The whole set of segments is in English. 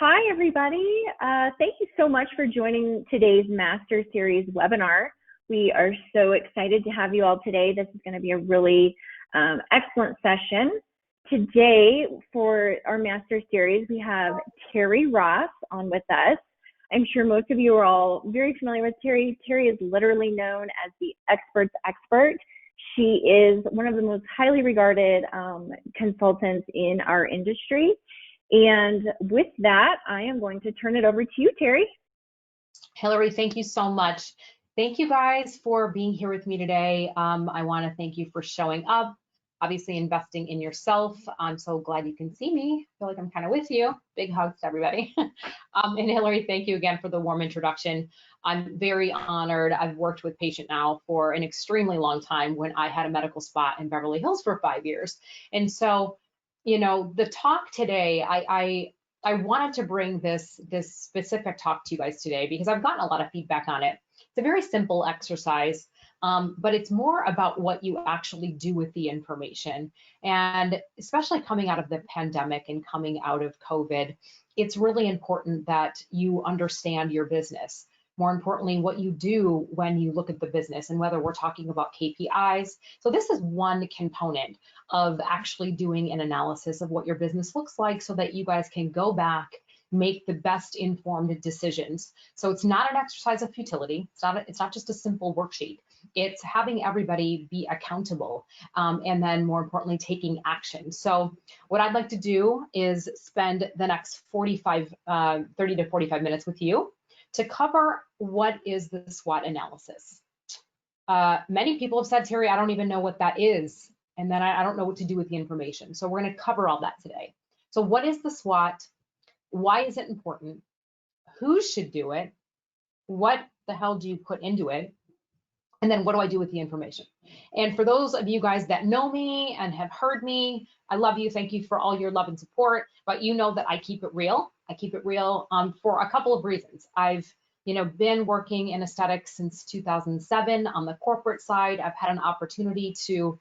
Hi, everybody. Thank you so much for joining today's Master Series webinar. We are so excited to have you all today. This is going to be a really excellent session. Today, for our Master Series, we have Terri Ross on with us. I'm sure most of you are all very familiar with Terri. Terri is literally known as the expert's expert. She is one of the most highly regarded consultants in our industry. And with that, I am going to turn it over to you, Terri. Hillary, thank you so much. Thank you guys for being here with me today. I want to thank you for showing up, obviously investing in yourself. I'm so glad you can see me. I feel like I'm kind of with you. Big hugs to everybody. And Hillary, thank you again for the warm introduction. I'm very honored. I've worked with Patient Now for an extremely long time when I had a medical spot in Beverly Hills for 5 years. And so, you know, the talk today, I wanted to bring this specific talk to you guys today because I've gotten a lot of feedback on it. It's a very simple exercise, but it's more about what you actually do with the information. And especially coming out of the pandemic and coming out of COVID, it's really important that you understand your business. More importantly, what you do when you look at the business and whether we're talking about KPIs. So this is one component of actually doing an analysis of what your business looks like so that you guys can go back, make the best informed decisions. So it's not an exercise of futility. It's not just a simple worksheet. It's having everybody be accountable and then more importantly, taking action. So what I'd like to do is spend the next 30 to 45 minutes with you to cover what is the SWOT analysis. Many people have said, Terri, I don't even know what that is. And then I don't know what to do with the information. So we're going to cover all that today. So what is the SWOT? Why is it important? Who should do it? What the hell do you put into it? And then what do I do with the information? And for those of you guys that know me and have heard me, I love you. Thank you for all your love and support. But you know that I keep it real. I keep it real for a couple of reasons. I've been working in aesthetics since 2007 on the corporate side. I've had an opportunity to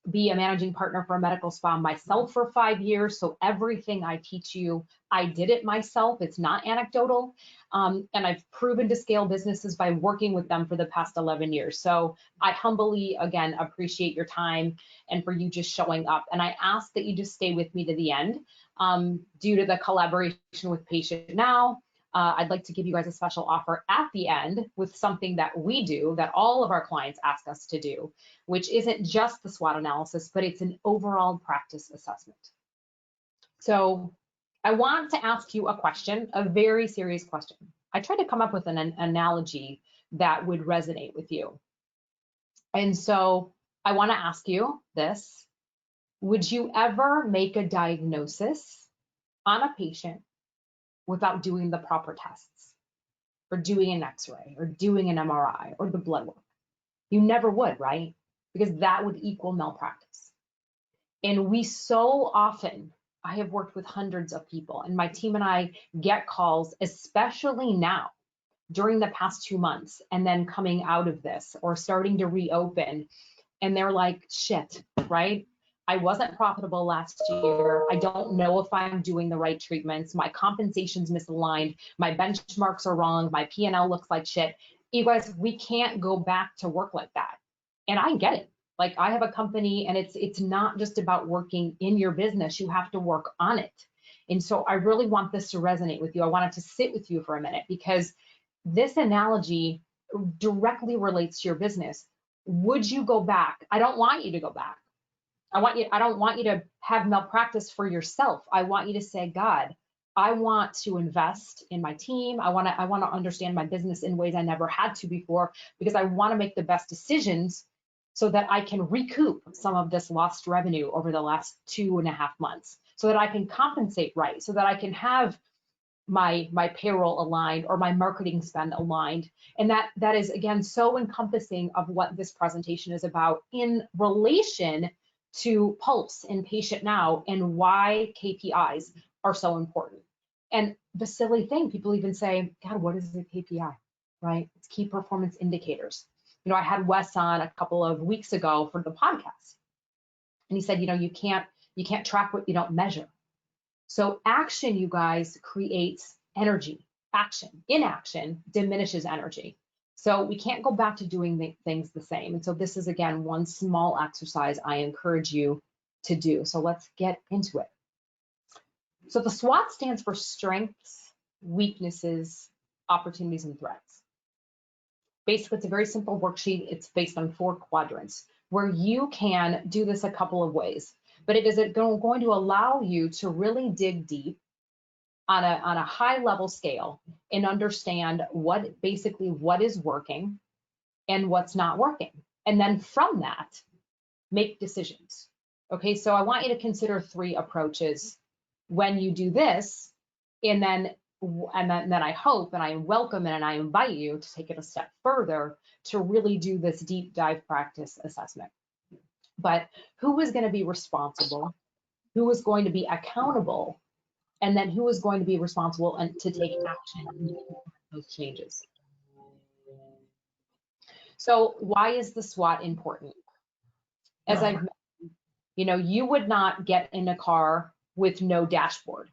be a managing partner for a medical spa myself for 5 years. So everything I teach you, I did it myself. It's not anecdotal. And I've proven to scale businesses by working with them for the past 11 years. So I humbly, again, appreciate your time and for you just showing up. And I ask that you just stay with me to the end due to the collaboration with Patient Now. I'd like to give you guys a special offer at the end with something that we do that all of our clients ask us to do, which isn't just the SWOT analysis, but it's an overall practice assessment. So I want to ask you a question, a very serious question. I tried to come up with an analogy that would resonate with you. And so I want to ask you this. Would you ever make a diagnosis on a patient without doing the proper tests or doing an x-ray or doing an MRI or the blood work? You never would, right? Because that would equal malpractice. And we so often, I have worked with hundreds of people and my team and I get calls, especially now during the past 2 months and then coming out of this or starting to reopen, and they're like, shit, right? I wasn't profitable last year. I don't know if I'm doing the right treatments. My compensation's misaligned. My benchmarks are wrong. My P&L looks like shit. You guys, we can't go back to work like that. And I get it. Like, I have a company and it's not just about working in your business. You have to work on it. And so I really want this to resonate with you. I want it to sit with you for a minute because this analogy directly relates to your business. Would you go back? I don't want you to go back. I don't want you to have malpractice for yourself. I want you to say, God, I want to invest in my team. I want to understand my business in ways I never had to before because I want to make the best decisions so that I can recoup some of this lost revenue over the last 2.5 months, so that I can compensate right, so that I can have my payroll aligned or my marketing spend aligned. And that is, again, so encompassing of what this presentation is about in relation to Pulse and Patient Now and why KPIs are so important. And the silly thing, people even say, God, what is a KPI, right? It's key performance indicators. I had Wes on a couple of weeks ago for the podcast. And he said, you can't track what you don't measure. So action, you guys, creates energy. Action, inaction diminishes energy. So we can't go back to doing things the same. And so this is, again, one small exercise I encourage you to do. So let's get into it. So the SWOT stands for strengths, weaknesses, opportunities, and threats. Basically, it's a very simple worksheet. It's based on 4 quadrants where you can do this a couple of ways, but it is going to allow you to really dig deep on a high level scale and understand what is working and what's not working. And then from that, make decisions. Okay, so I want you to consider 3 approaches when you do this, and then I hope and I welcome and I invite you to take it a step further to really do this deep dive practice assessment. But who is going to be responsible? Who is going to be accountable? And then who is going to be responsible and to take action and those changes? So why is the SWOT important? As I've mentioned, you would not get in a car with no dashboard.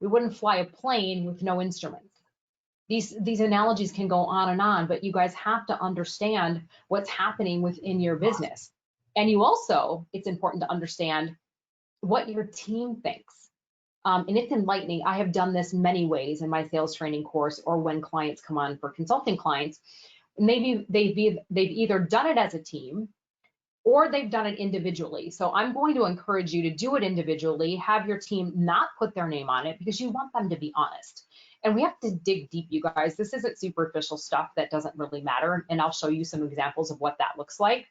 We wouldn't fly a plane with no instruments. These analogies can go on, but you guys have to understand what's happening within your business. And it's important to understand what your team thinks. And it's enlightening. I have done this many ways in my sales training course or when clients come on for consulting clients. Maybe they've either done it as a team or they've done it individually. So I'm going to encourage you to do it individually, have your team not put their name on it because you want them to be honest. And we have to dig deep, you guys. This isn't superficial stuff that doesn't really matter. And I'll show you some examples of what that looks like.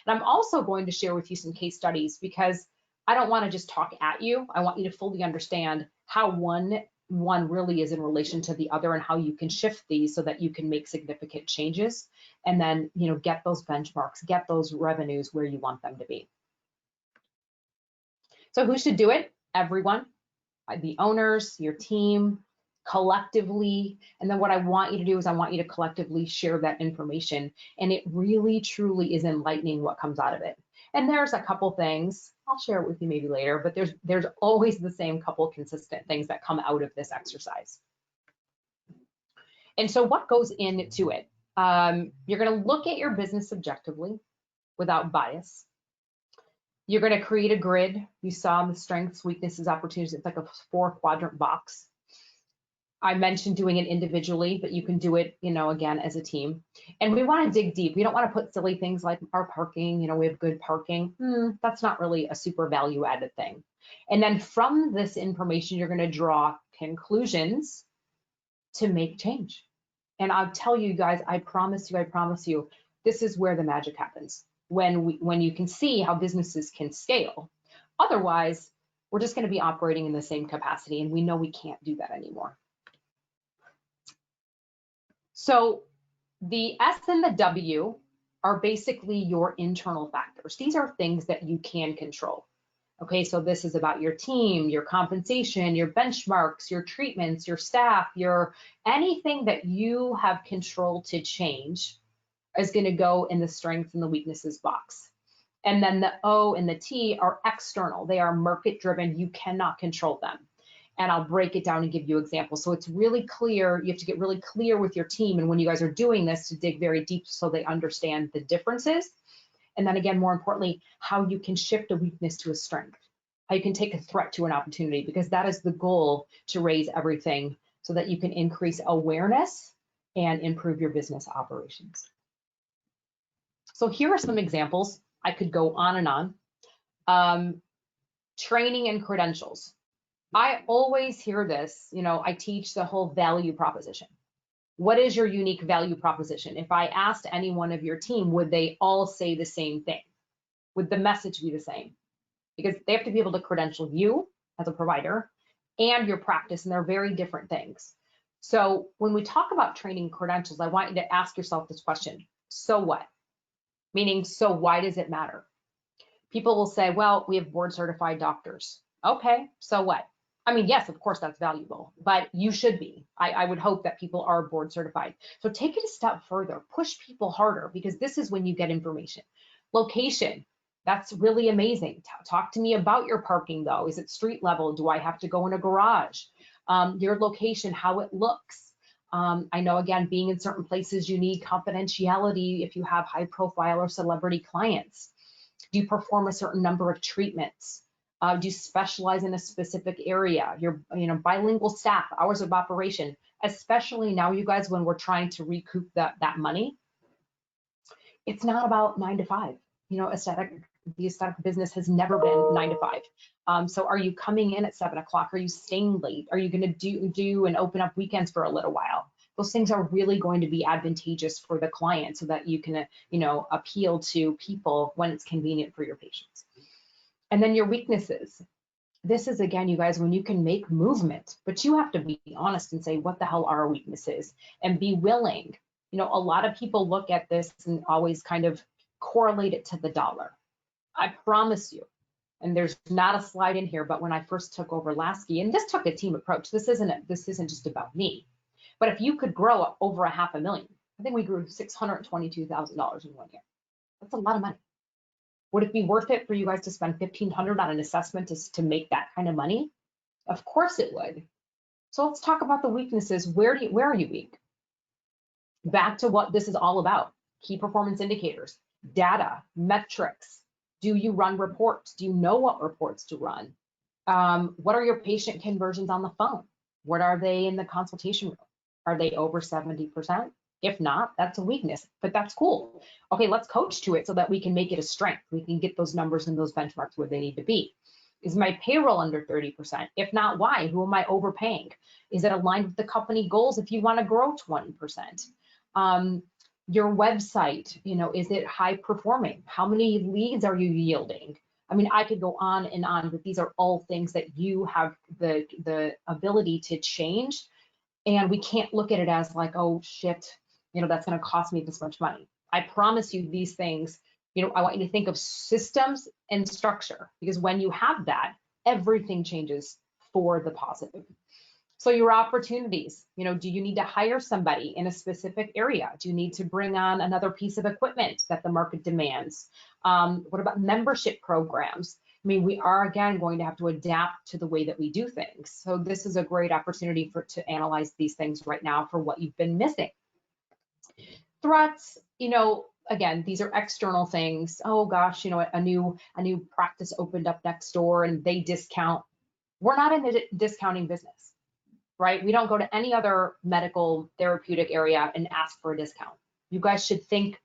And I'm also going to share with you some case studies because I don't want to just talk at you. I want you to fully understand how one really is in relation to the other and how you can shift these so that you can make significant changes and then, get those benchmarks, get those revenues where you want them to be. So who should do it? Everyone, the owners, your team, collectively. And then what I want you to do is I want you to collectively share that information. And it really, truly is enlightening what comes out of it. And there's a couple things, I'll share it with you maybe later, but there's always the same couple consistent things that come out of this exercise. And so what goes into it? You're going to look at your business objectively without bias. You're going to create a grid. You saw the strengths, weaknesses, opportunities. It's like a 4-quadrant box. I mentioned doing it individually, but you can do it, again, as a team. And we want to dig deep. We don't want to put silly things like our parking, we have good parking. That's not really a super value added thing. And then from this information, you're going to draw conclusions to make change. And I'll tell you guys, I promise you, this is where the magic happens. When you can see how businesses can scale. Otherwise, we're just going to be operating in the same capacity, and we know we can't do that anymore. So the S and the W are basically your internal factors. These are things that you can control. Okay, so this is about your team, your compensation, your benchmarks, your treatments, your staff, anything that you have control to change is going to go in the strengths and the weaknesses box. And then the O and the T are external. They are market driven. You cannot control them. And I'll break it down and give you examples. So it's really clear. You have to get really clear with your team. And when you guys are doing this, to dig very deep so they understand the differences. And then again, more importantly, how you can shift a weakness to a strength, how you can take a threat to an opportunity, because that is the goal, to raise everything so that you can increase awareness and improve your business operations. So here are some examples. I could go on and on. Training and credentials. I always hear this, I teach the whole value proposition. What is your unique value proposition? If I asked any one of your team, would they all say the same thing? Would the message be the same? Because they have to be able to credential you as a provider and your practice, and they're very different things. So when we talk about training credentials, I want you to ask yourself this question: so what? Meaning, so why does it matter? People will say, well, we have board certified doctors. Okay, so what? I mean, yes, of course, that's valuable, but you should be. I would hope that people are board certified. So take it a step further, push people harder, because this is when you get information. Location. That's really amazing. Talk to me about your parking though. Is it street level? Do I have to go in a garage? Your location, how it looks. I know, again, being in certain places, you need confidentiality if you have high profile or celebrity clients. Do you perform a certain number of treatments? Do you specialize in a specific area? Your bilingual staff, hours of operation, especially now, you guys, when we're trying to recoup that money. It's not about 9 to 5. The aesthetic business has never been 9 to 5. So are you coming in at 7 o'clock? Are you staying late? Are you going to do and open up weekends for a little while? Those things are really going to be advantageous for the client so that you can, appeal to people when it's convenient for your patients. And then your weaknesses. This is, again, you guys, when you can make movement, but you have to be honest and say, what the hell are our weaknesses? And be willing. A lot of people look at this and always kind of correlate it to the dollar. I promise you, and there's not a slide in here, but when I first took over Lasky, and this took a team approach, this isn't just about me, but if you could grow up over $500,000, I think we grew $622,000 in 1 year. That's a lot of money. Would it be worth it for you guys to spend $1,500 on an assessment to make that kind of money? Of course it would. So let's talk about the weaknesses. Where are you weak? Back to what this is all about. Key performance indicators, data, metrics. Do you run reports? Do you know what reports to run? What are your patient conversions on the phone? What are they in the consultation room? Are they over 70%? If not, that's a weakness, but that's cool. Okay, let's coach to it so that we can make it a strength. We can get those numbers and those benchmarks where they need to be. Is my payroll under 30%? If not, why? Who am I overpaying? Is it aligned with the company goals if you want to grow 20%? Your website, is it high performing? How many leads are you yielding? I mean, I could go on and on, but these are all things that you have the ability to change. And we can't look at it as like, oh shit, that's going to cost me this much money. I promise you these things, I want you to think of systems and structure, because when you have that, everything changes for the positive. So your opportunities, do you need to hire somebody in a specific area? Do you need to bring on another piece of equipment that the market demands? What about membership programs? I mean, we are, again, going to have to adapt to the way that we do things. So this is a great opportunity to analyze these things right now for what you've been missing. Threats, again, these are external things. Oh gosh, a new practice opened up next door and they discount. We're not in the discounting business, right? We don't go to any other medical therapeutic area and ask for a discount. You guys should think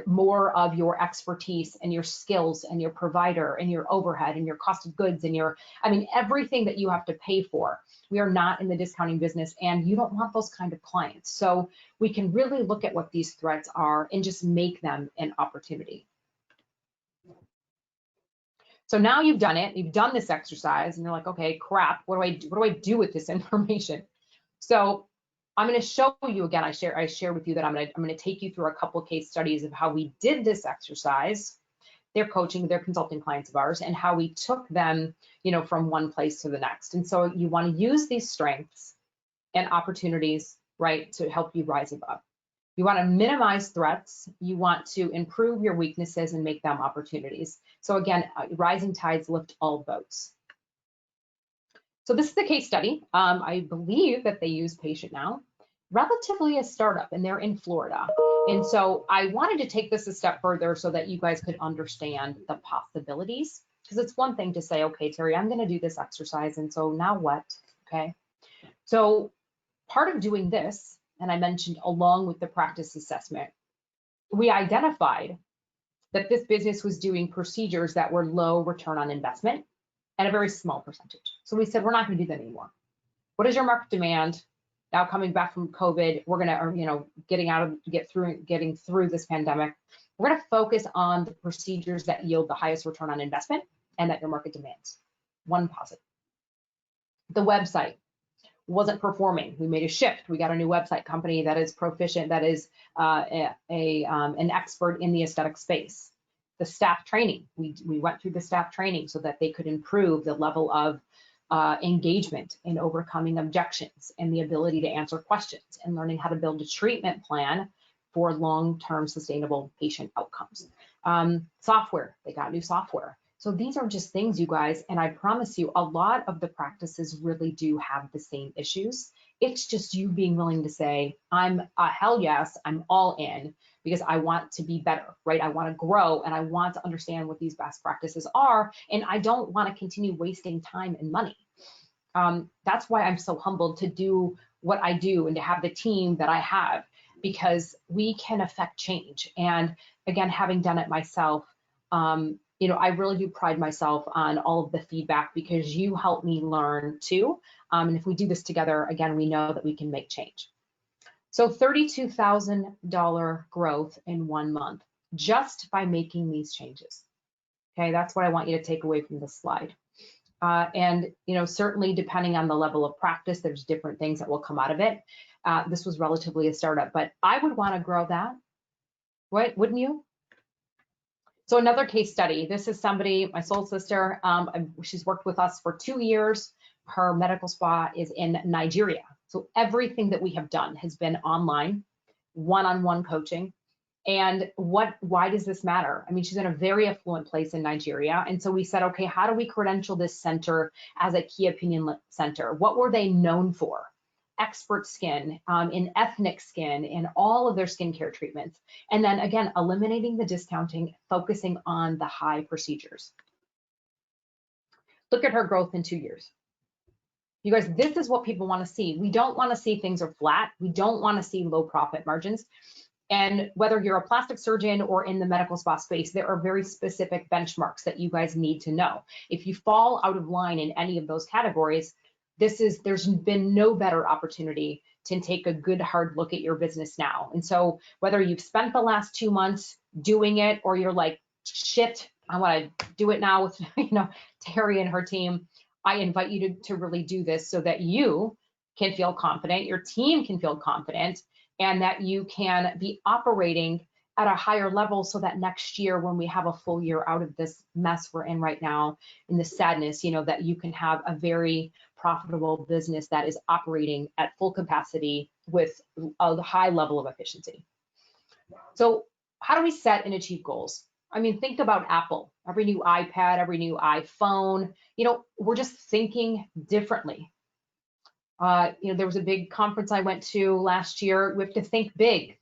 more of your expertise and your skills and your provider and your overhead and your cost of goods and everything that you have to pay for. We are not in the discounting business, and you don't want those kind of clients. So we can really look at what these threats are and just make them an opportunity. So now you've done it, you've done this exercise, and you're like, okay, crap, what do I do with this information? So I'm going to show you again. I share with you that I'm going to take you through a couple of case studies of how we did this exercise. They're consulting clients of ours, and how we took them, from one place to the next. And so you want to use these strengths and opportunities, right, to help you rise above. You want to minimize threats. You want to improve your weaknesses and make them opportunities. So again, rising tides lift all boats. So this is the case study. I believe that they use Patient Now, relatively a startup, and they're in Florida. And so I wanted to take this a step further so that you guys could understand the possibilities, because it's one thing to say, okay, Terry, I'm going to do this exercise, and so now what? Okay. So part of doing this, and I mentioned along with the practice assessment, we identified that this business was doing procedures that were low return on investment and a very small percentage. So we said, we're not going to do that anymore. What is your market demand? Now coming back from COVID, we're gonna, getting through this pandemic, we're gonna focus on the procedures that yield the highest return on investment and that your market demands. One positive. The website wasn't performing. We made a shift. We got a new website company that is proficient, that is an expert in the aesthetic space. The staff training, we went through the staff training so that they could improve the level of engagement in overcoming objections and the ability to answer questions, and learning how to build a treatment plan for long-term sustainable patient outcomes. Software, they got new software. So these are just things, you guys, and I promise you, a lot of the practices really do have the same issues. It's just you being willing to say, I'm hell yes, I'm all in, because I want to be better, right? I want to grow and I want to understand what these best practices are, and I don't want to continue wasting time and money. That's why I'm so humbled to do what I do and to have the team that I have, because we can affect change. And again, having done it myself, you know, I really do pride myself on all of the feedback, because you help me learn too. And if we do this together, again, we know that we can make change. So $32,000 growth in 1 month, just by making these changes. Okay, that's what I want you to take away from this slide. And, you know, certainly depending on the level of practice, there's different things that will come out of it. This was relatively a startup, but I would want to grow that, right? Wouldn't you? So another case study, this is somebody, my soul sister, she's worked with us for 2 years. Her medical spa is in Nigeria. So everything that we have done has been online, one-on-one coaching. And why does this matter? I mean, she's in a very affluent place in Nigeria. And so we said, okay, how do we credential this center as a key opinion center? What were they known for? Expert skin, in ethnic skin, in all of their skincare treatments. And then again, eliminating the discounting, focusing on the high procedures. Look at her growth in 2 years. You guys, this is what people want to see. We don't want to see things are flat. We don't want to see low profit margins. And whether you're a plastic surgeon or in the medical spa space, there are very specific benchmarks that you guys need to know. If you fall out of line in any of those categories, there's been no better opportunity to take a good hard look at your business now. And so whether you've spent the last 2 months doing it, or you're like, shit, I want to do it now with, you know, Terri and her team, I invite you to really do this so that you can feel confident, your team can feel confident, and that you can be operating at a higher level, so that next year, when we have a full year out of this mess we're in right now, in the sadness, you know, that you can have a very profitable business that is operating at full capacity with a high level of efficiency. So how do we set and achieve goals? I mean, think about Apple, every new iPad, every new iPhone, you know, we're just thinking differently. You know, there was a big conference I went to last year. We have to think big,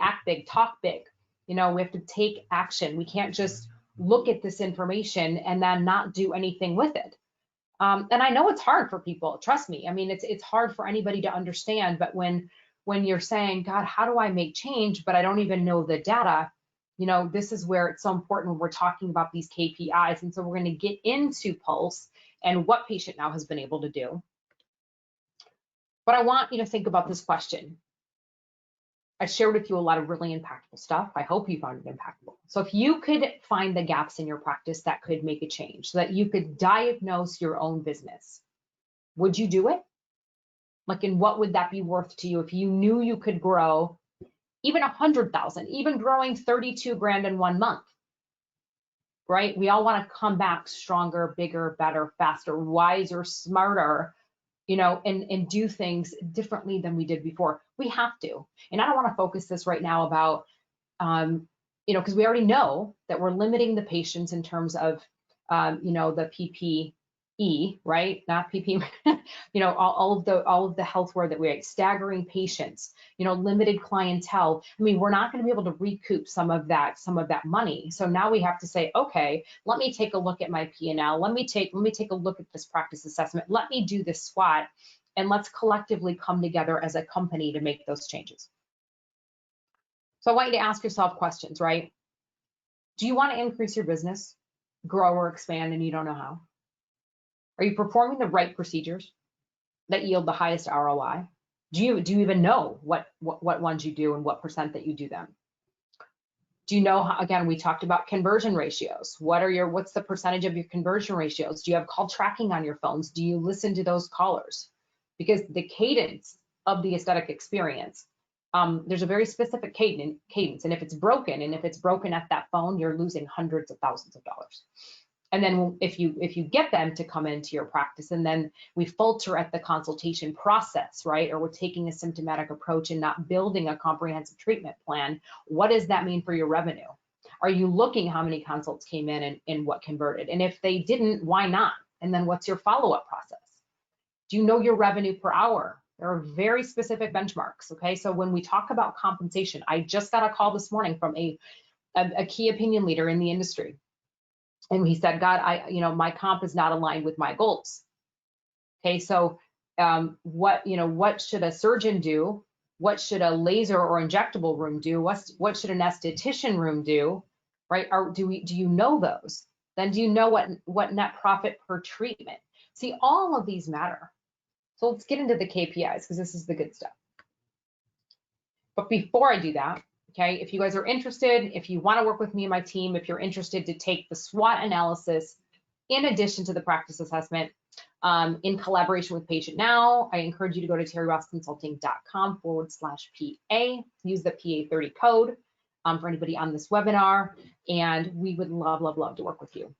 act big, talk big. You know, we have to take action. We can't just look at this information and then not do anything with it. And I know it's hard for people, trust me. I mean, it's hard for anybody to understand, but when you're saying, God, how do I make change, but I don't even know the data, you know, this is where it's so important when we're talking about these KPIs. And so we're going to get into Pulse and what patient now has been able to do. But I want you to think about this question. I shared with you a lot of really impactful stuff. I hope you found it impactful. So if you could find the gaps in your practice that could make a change, so that you could diagnose your own business, would you do it? Like, and what would that be worth to you if you knew you could grow even 100,000, even growing 32 grand in 1 month, right? We all want to come back stronger, bigger, better, faster, wiser, smarter, you know, and do things differently than we did before. We have to. And I don't want to focus this right now about, you know, because we already know that we're limiting the patients in terms of, you know, the PPE, right? Not PP, you know, all of the healthware that we're staggering patients, you know, limited clientele. I mean, we're not going to be able to recoup some of that money. So now we have to say, okay, let me take a look at my P&L. Let me take a look at this practice assessment. Let me do this SWOT, and let's collectively come together as a company to make those changes. So I want you to ask yourself questions, right? Do you want to increase your business, grow or expand, and you don't know how? Are you performing the right procedures that yield the highest ROI? Do you even know what ones you do and what % that you do them? Do you know how, again, we talked about conversion ratios. What's the percentage of your conversion ratios? Do you have call tracking on your phones? Do you listen to those callers? Because the cadence of the aesthetic experience, there's a very specific cadence, and if it's broken at that phone, you're losing hundreds of thousands of dollars. And then if you get them to come into your practice, and then we filter at the consultation process, right? Or we're taking a symptomatic approach and not building a comprehensive treatment plan, what does that mean for your revenue? Are you looking how many consults came in and what converted? And if they didn't, why not? And then what's your follow-up process? Do you know your revenue per hour? There are very specific benchmarks, okay? So when we talk about compensation, I just got a call this morning from a key opinion leader in the industry. And he said, God, my comp is not aligned with my goals. Okay, so what should a surgeon do? What should a laser or injectable room do? What should an esthetician room do? Right? Do you know those? Then do you know what net profit per treatment? See, all of these matter. So let's get into the KPIs because this is the good stuff. But before I do that, okay, if you guys are interested, if you want to work with me and my team, if you're interested to take the SWOT analysis in addition to the practice assessment in collaboration with Patient Now, I encourage you to go to terrirossconsulting.com/PA, use the PA30 code for anybody on this webinar, and we would love, love, love to work with you.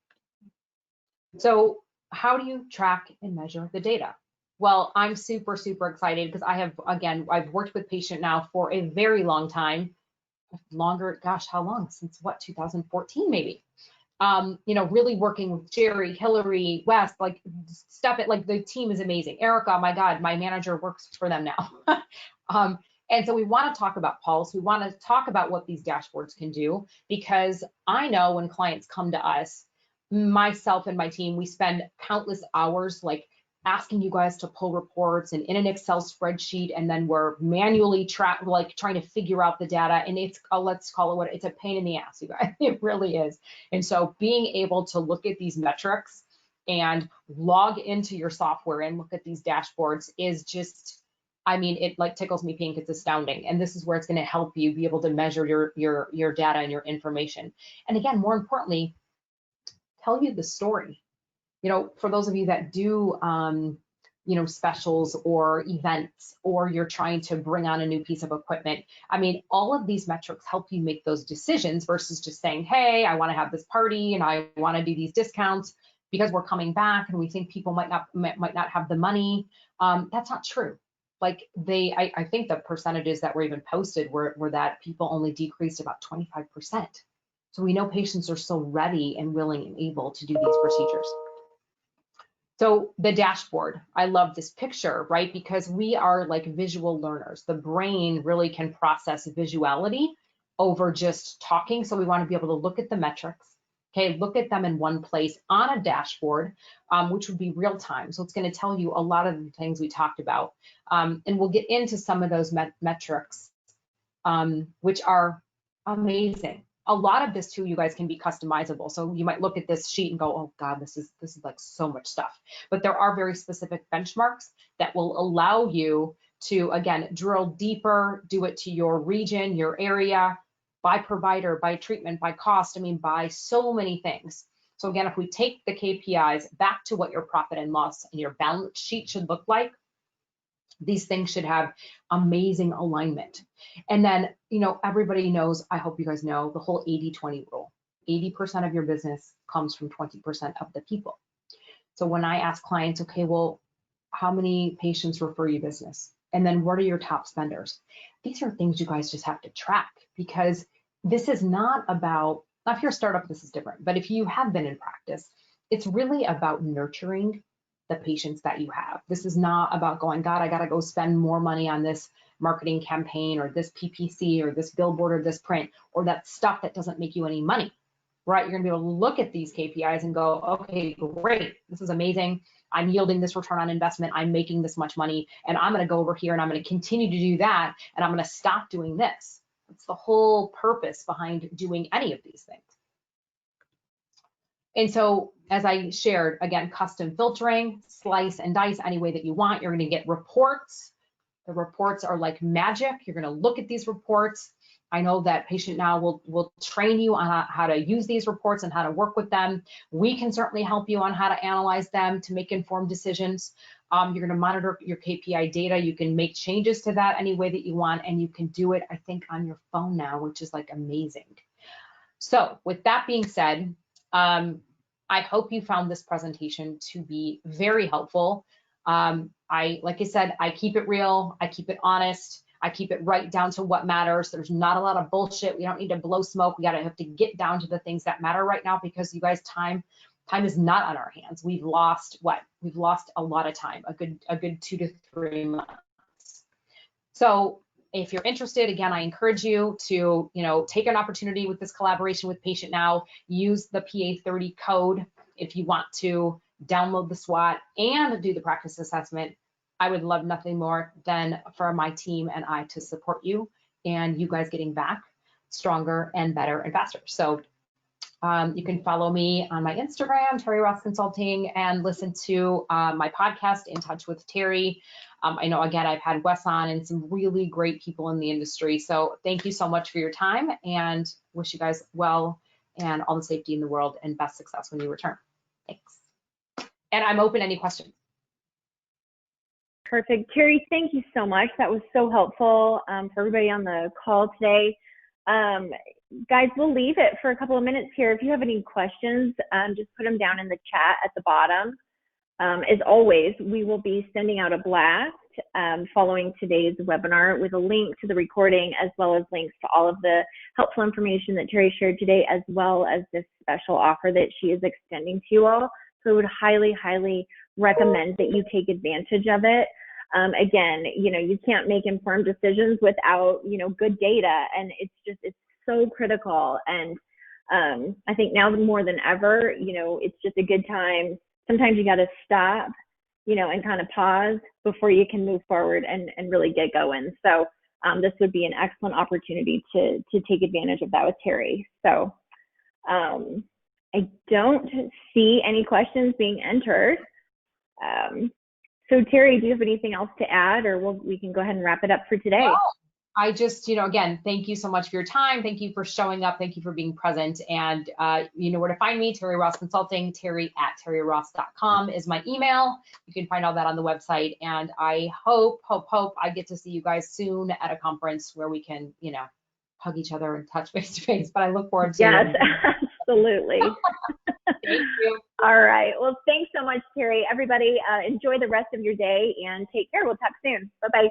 So how do you track and measure the data? Well, I'm super, super excited because I've worked with Patient Now for a very long time, longer, gosh, how long? Since what, 2014 maybe? Really working with Jerry, Hillary, West, like the team is amazing. Erica, my God, my manager works for them now. And so we want to talk about pulse. We want to talk about what these dashboards can do, because I know when clients come to us, myself and my team, we spend countless hours asking you guys to pull reports and in an Excel spreadsheet, and then we're manually trying to figure out the data, and it's let's call it it's a pain in the ass, you guys. It really is. And so being able to look at these metrics and log into your software and look at these dashboards is just, it tickles me pink. It's astounding. And this is where it's going to help you be able to measure your data and your information. And again, more importantly, tell you the story. For those of you that do, specials or events, or you're trying to bring on a new piece of equipment, all of these metrics help you make those decisions versus just saying, hey, I want to have this party and I want to do these discounts because we're coming back and we think people might not have the money. That's not true. I think the percentages that were even posted were that people only decreased about 25%. So we know patients are so ready and willing and able to do these procedures. So the dashboard, I love this picture, right? Because we are visual learners. The brain really can process visuality over just talking. So we want to be able to look at the metrics, okay, look at them in one place on a dashboard, which would be real time. So it's going to tell you a lot of the things we talked about. And we'll get into some of those metrics, which are amazing. A lot of this too, you guys, can be customizable. So you might look at this sheet and go, oh God, this is so much stuff. But there are very specific benchmarks that will allow you to, again, drill deeper, do it to your region, your area, by provider, by treatment, by cost, by so many things. So again, if we take the KPIs back to what your profit and loss and your balance sheet should look like, these things should have amazing alignment. And then, everybody knows, I hope you guys know, the whole 80-20 rule. 80% of your business comes from 20% of the people. So when I ask clients, okay, well, how many patients refer you business? And then what are your top spenders? These are things you guys just have to track, because this is not about, now if you're a startup, this is different, but if you have been in practice, it's really about nurturing the patients that you have. This is not about going, God, I got to go spend more money on this marketing campaign or this PPC or this billboard or this print or that stuff that doesn't make you any money, right? You're going to be able to look at these KPIs and go, okay, great. This is amazing. I'm yielding this return on investment. I'm making this much money, and I'm going to go over here and I'm going to continue to do that. And I'm going to stop doing this. That's the whole purpose behind doing any of these things. And so, as I shared, again, custom filtering, slice and dice any way that you want. You're going to get reports. The reports are like magic. You're going to look at these reports. I know that Patient Now will train you on how to use these reports and how to work with them. We can certainly help you on how to analyze them to make informed decisions. You're going to monitor your KPI data. You can make changes to that any way that you want, and you can do it, I think, on your phone now, which is amazing. So with that being said, I hope you found this presentation to be very helpful. Like I said, I keep it real, I keep it honest, I keep it right down to what matters. There's not a lot of bullshit. We don't need to blow smoke. We have to get down to the things that matter right now, because you guys, time is not on our hands. We've lost what? We've lost a lot of time, a good 2 to 3 months. So if you're interested, again, I encourage you to, take an opportunity with this collaboration with Patient Now. Use the PA30 code if you want to download the SWOT and do the practice assessment. I would love nothing more than for my team and I to support you and you guys getting back stronger and better and faster. So you can follow me on my Instagram, Terri Ross Consulting, and listen to my podcast, In Touch with Terri. I know, again, I've had Wes on and some really great people in the industry. So thank you so much for your time, and wish you guys well and all the safety in the world and best success when you return. Thanks. And I'm open to any questions. Perfect. Terri, thank you so much. That was so helpful for everybody on the call today. Guys, we'll leave it for a couple of minutes here. If you have any questions, just put them down in the chat at the bottom. As always, we will be sending out a blast following today's webinar with a link to the recording, as well as links to all of the helpful information that Terri shared today, as well as this special offer that she is extending to you all. So I would highly, highly recommend that you take advantage of it. Again, you can't make informed decisions without, good data, and it's so critical. And I think now more than ever, it's just a good time. Sometimes you got to stop, and kind of pause before you can move forward and really get going. So this would be an excellent opportunity to take advantage of that with Terri. So I don't see any questions being entered. So Terri, do you have anything else to add, or we can go ahead and wrap it up for today? No, I just, again, thank you so much for your time. Thank you for showing up. Thank you for being present. And you know where to find me, Terri Ross Consulting. Terri@terriross.com is my email. You can find all that on the website. And I hope I get to see you guys soon at a conference where we can, hug each other and touch face to face. But I look forward to Yes, absolutely. Thank you. All right. Well, thanks so much, Terri. Everybody, enjoy the rest of your day and take care. We'll talk soon. Bye-bye.